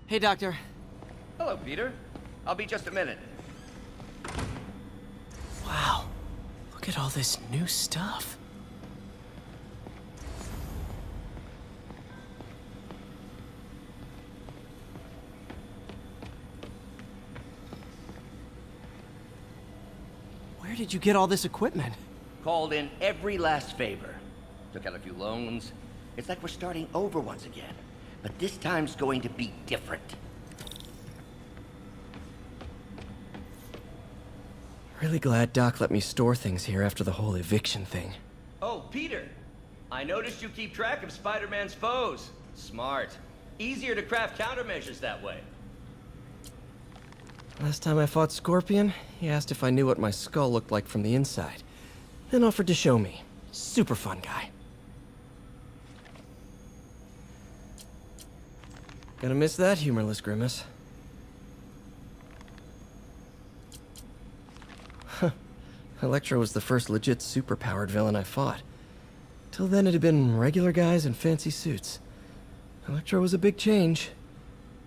Hey, Doctor. Hello, Peter. I'll be just a minute. Wow. Look at all this new stuff. Where did you get all this equipment? Called in every last favor. Took out a few loans. It's like we're starting over once again. But this time's going to be different. Really glad Doc let me store things here after the whole eviction thing. Oh, Peter. I noticed you keep track of Spider-Man's foes. Smart. Easier to craft countermeasures that way. Last time I fought Scorpion, he asked if I knew what my skull looked like from the inside. Then offered to show me. Super fun guy. Gonna miss that humorless grimace. Huh. Electro was the first legit superpowered villain I fought. Till then it had been regular guys in fancy suits. Electro was a big change.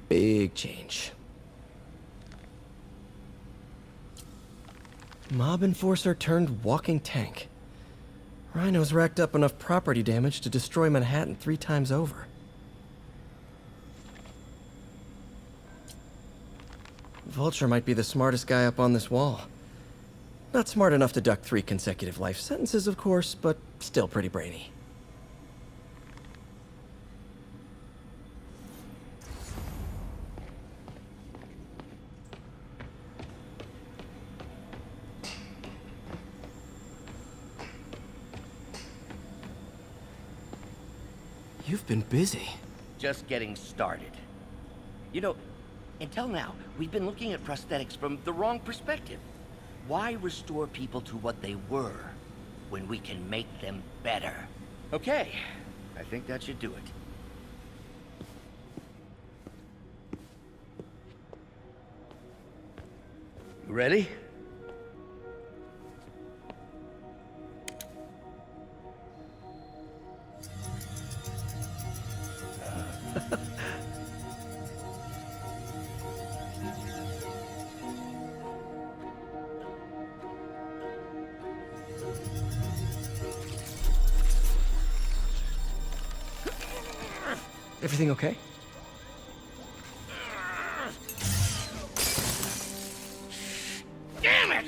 Big change. Mob enforcer turned walking tank. Rhino's racked up enough property damage to destroy Manhattan 3 times over. Vulture might be the smartest guy up on this wall. Not smart enough to duck 3 consecutive life sentences, of course, but still pretty brainy. You've been busy. Just getting started. You know, until now, we've been looking at prosthetics from the wrong perspective. Why restore people to what they were when we can make them better? Okay, I think that should do it. You ready? Everything okay? Damn it!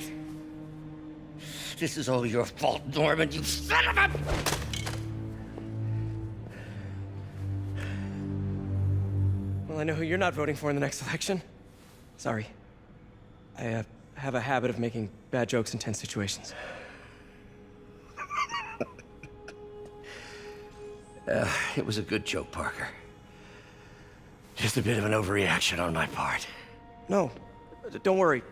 This is all your fault, Norman, you son of a... Well, I know who you're not voting for in the next election. Sorry. I have a habit of making bad jokes in tense situations. It was a good joke, Parker. Just a bit of an overreaction on my part. No, don't worry.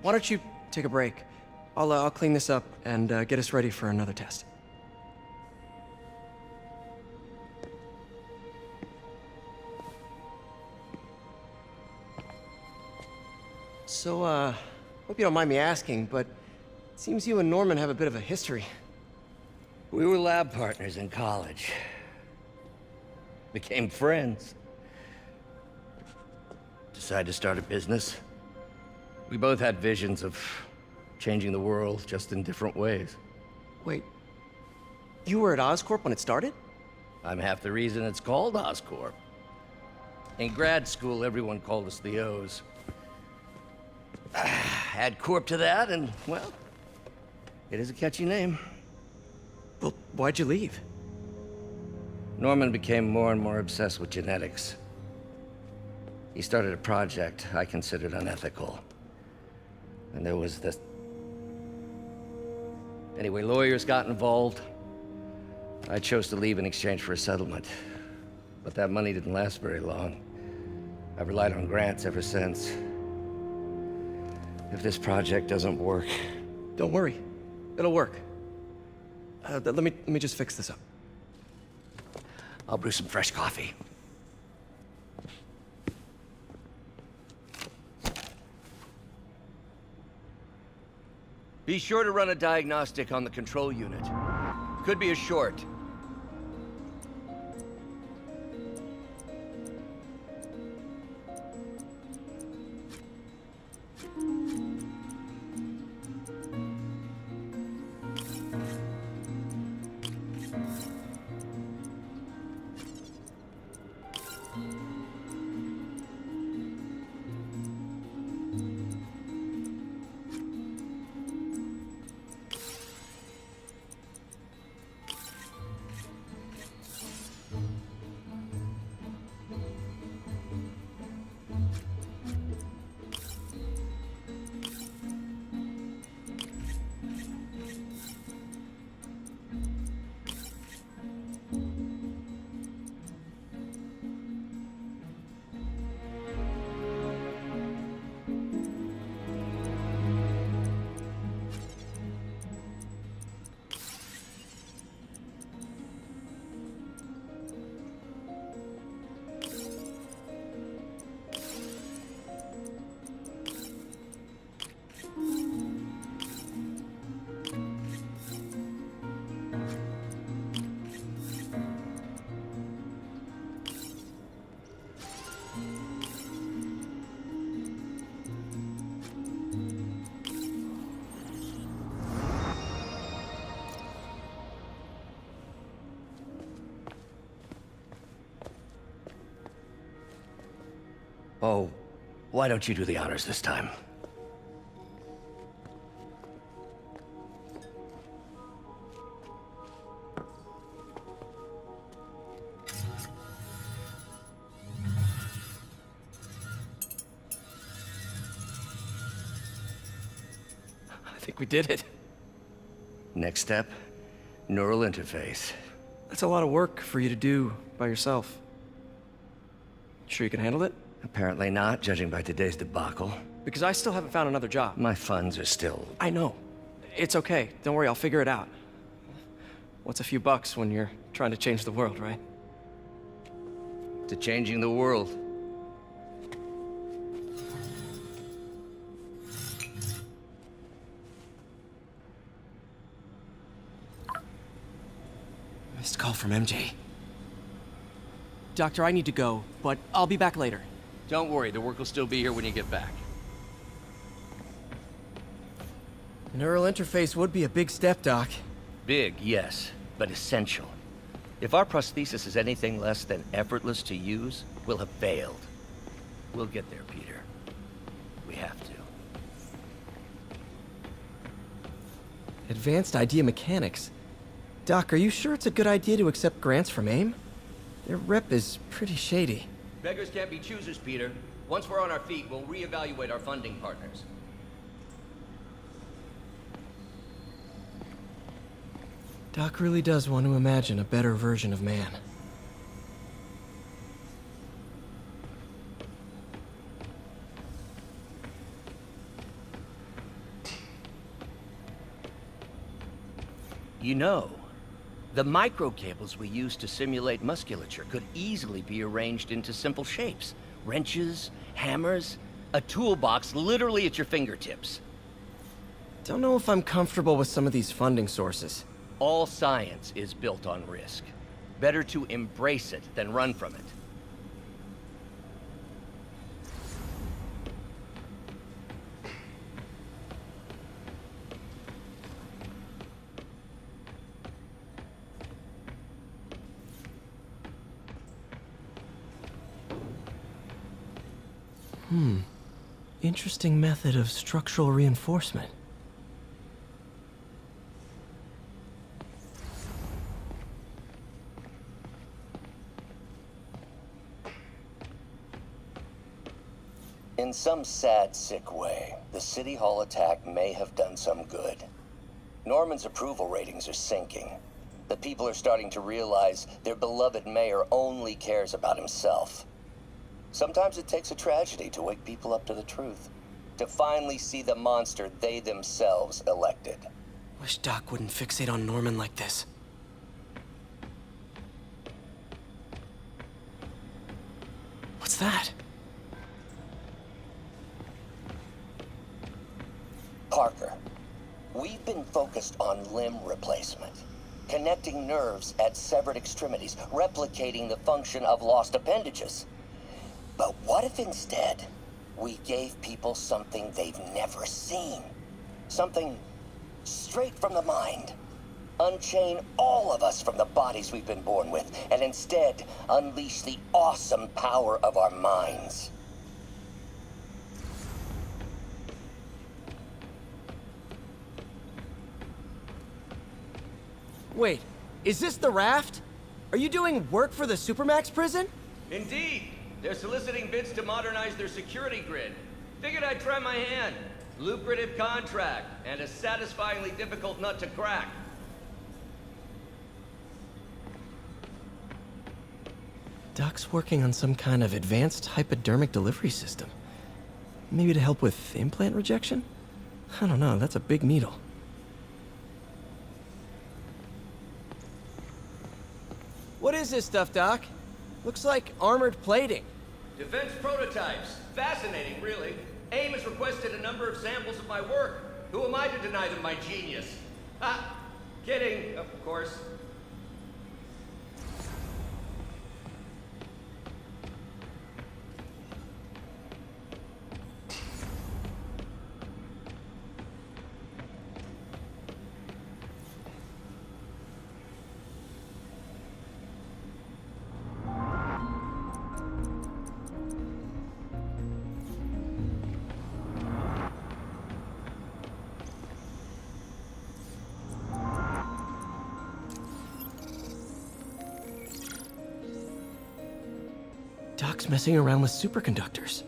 Why don't you take a break? I'll clean this up and get us ready for another test. So, hope you don't mind me asking, but it seems you and Norman have a bit of a history. We were lab partners in college. Became friends. Decided to start a business. We both had visions of changing the world, just in different ways. Wait, you were at Oscorp when it started? I'm half the reason it's called Oscorp. In grad school, everyone called us the O's. Add Corp to that, and, well, it is a catchy name. Well, why'd you leave? Norman became more and more obsessed with genetics. He started a project I considered unethical. And there was this... Anyway, lawyers got involved. I chose to leave in exchange for a settlement. But that money didn't last very long. I've relied on grants ever since. If this project doesn't work... Don't worry. It'll work. Let me just fix this up. I'll brew some fresh coffee. Be sure to run a diagnostic on the control unit. Could be a short. Oh, why don't you do the honors this time? I think we did it. Next step, neural interface. That's a lot of work for you to do by yourself. Sure you can handle it? Apparently not, judging by today's debacle. Because I still haven't found another job. My funds are still... I know. It's okay. Don't worry, I'll figure it out. What's a few bucks when you're trying to change the world, right? to changing the world. Missed call from MJ. Doctor, I need to go, but I'll be back later. Don't worry, the work will still be here when you get back. Neural interface would be a big step, Doc. Big, yes, but essential. If our prosthesis is anything less than effortless to use, we'll have failed. We'll get there, Peter. We have to. Advanced idea mechanics. Doc, are you sure it's a good idea to accept grants from AIM? Their rep is pretty shady. Beggars can't be choosers, Peter. Once we're on our feet, we'll reevaluate our funding partners. Doc really does want to imagine a better version of man. You know, the microcables we use to simulate musculature could easily be arranged into simple shapes. Wrenches, hammers, a toolbox literally at your fingertips. Don't know if I'm comfortable with some of these funding sources. All science is built on risk. Better to embrace it than run from it. Interesting method of structural reinforcement. In some sad, sick way, the City Hall attack may have done some good. Norman's approval ratings are sinking. The people are starting to realize their beloved mayor only cares about himself. Sometimes it takes a tragedy to wake people up to the truth, to finally see the monster they themselves elected. Wish Doc wouldn't fixate on Norman like this. What's that? Parker, we've been focused on limb replacement, connecting nerves at severed extremities, replicating the function of lost appendages. But what if instead we gave people something they've never seen? Something straight from the mind. Unchain all of us from the bodies we've been born with, and instead unleash the awesome power of our minds. Wait, is this the raft? Are you doing work for the Supermax prison? Indeed. They're soliciting bids to modernize their security grid. Figured I'd try my hand. Lucrative contract, and a satisfyingly difficult nut to crack. Doc's working on some kind of advanced hypodermic delivery system. Maybe to help with implant rejection? I don't know, that's a big needle. What is this stuff, Doc? Looks like armored plating. Defense prototypes. Fascinating, really. AIM has requested a number of samples of my work. Who am I to deny them my genius? Ha! Kidding, of course. Doc's messing around with superconductors.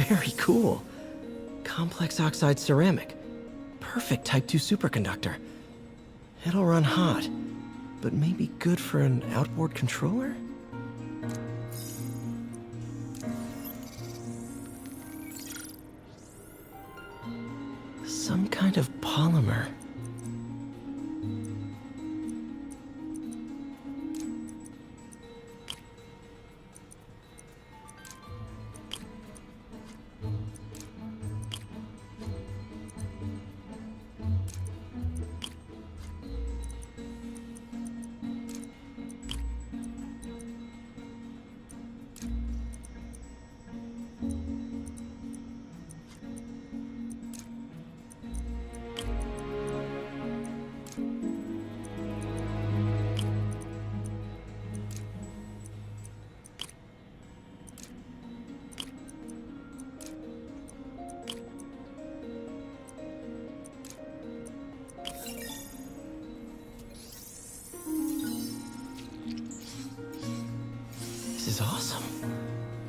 Very cool. Complex oxide ceramic. Perfect Type 2 superconductor. It'll run hot, but maybe good for an outboard controller? Some kind of polymer. This is awesome.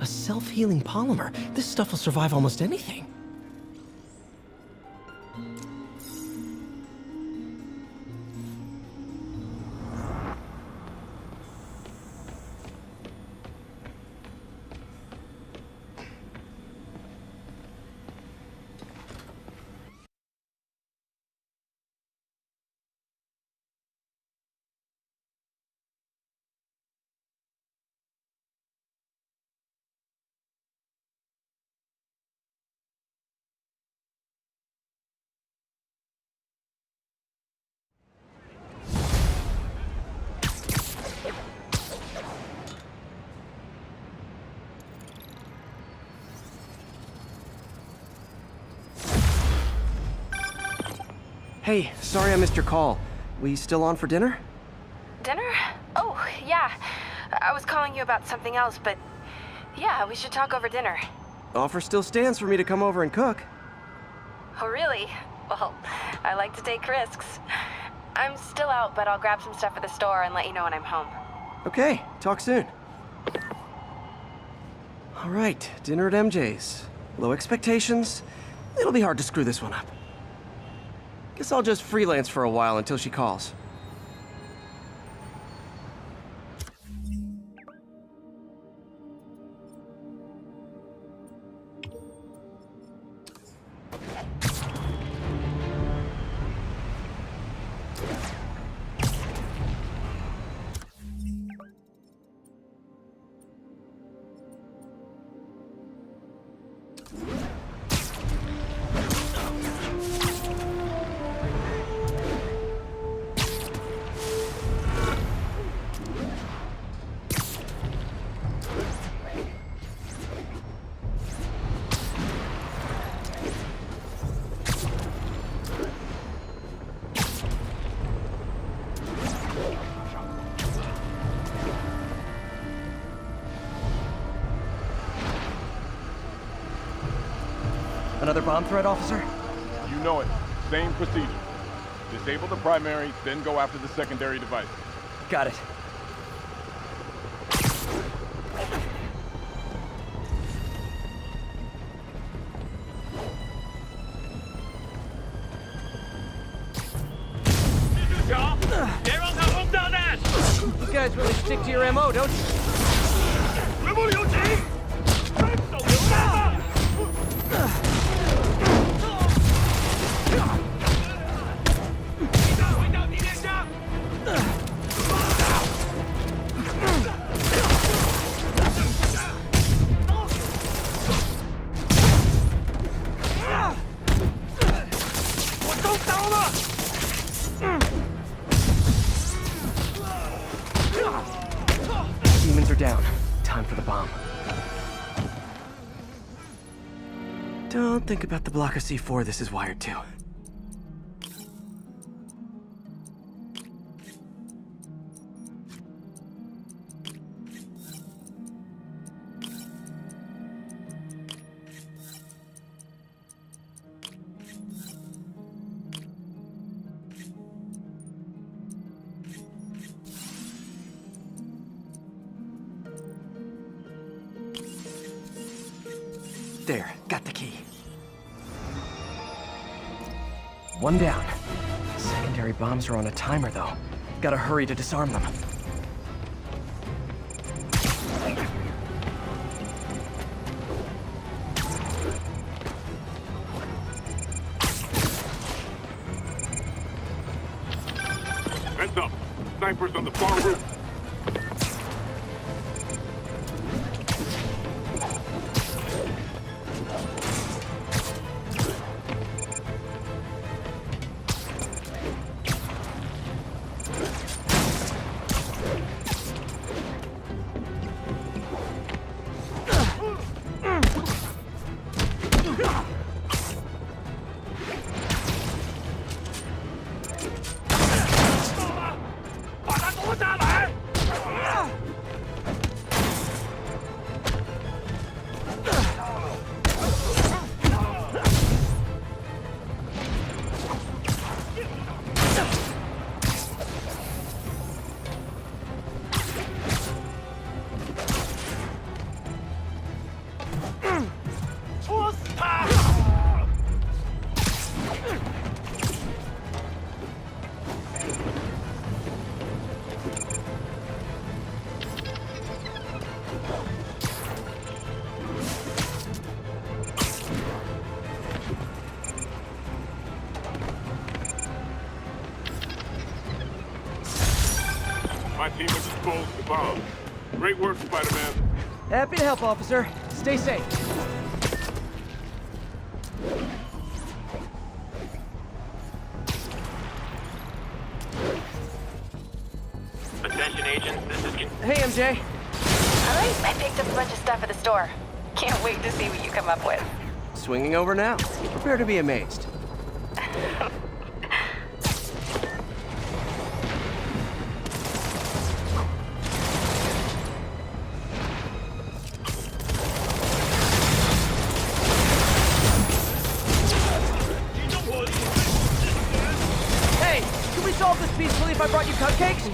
A self-healing polymer. This stuff will survive almost anything. Hey, sorry I missed your call. We still on for dinner? Dinner? Oh, yeah. I was calling you about something else, but yeah, we should talk over dinner. Offer still stands for me to come over and cook. Oh, really? Well, I like to take risks. I'm still out, but I'll grab some stuff at the store and let you know when I'm home. Okay, talk soon. All right, dinner at MJ's. Low expectations. It'll be hard to screw this one up. Guess I'll just freelance for a while until she calls. Another bomb threat, officer? You know it. Same procedure. Disable the primary, then go after the secondary device. Got it. You guys really stick to your MO, don't you? Demons are down. Time for the bomb. Don't think about the block of C4 this is wired to. there. Got the key. One down. Secondary bombs are on a timer, though. Gotta hurry to disarm them. Heads up. Snipers on the far roof. My team has disposed the bomb. Great work, Spider-Man. Happy to help, officer. Stay safe. Attention agents, this is... Hey, MJ. Alright, I picked up a bunch of stuff at the store. Can't wait to see what you come up with. Swinging over now. Prepare to be amazed. Hey, can we solve this peacefully if I brought you cupcakes?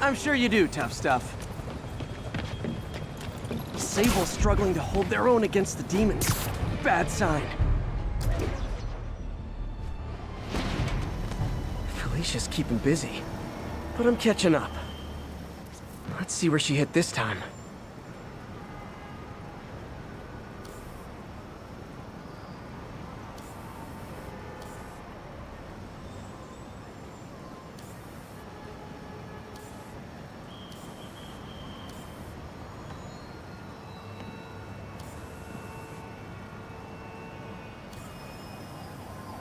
I'm sure you do, tough stuff. Sable's struggling to hold their own against the demons. Bad sign. Felicia's keeping busy, but I'm catching up. Let's see where she hit this time.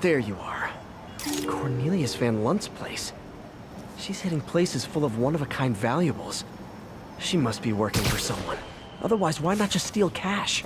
There you are. Cornelius Van Lunt's place. She's hitting places full of one-of-a-kind valuables. She must be working for someone. Otherwise, why not just steal cash?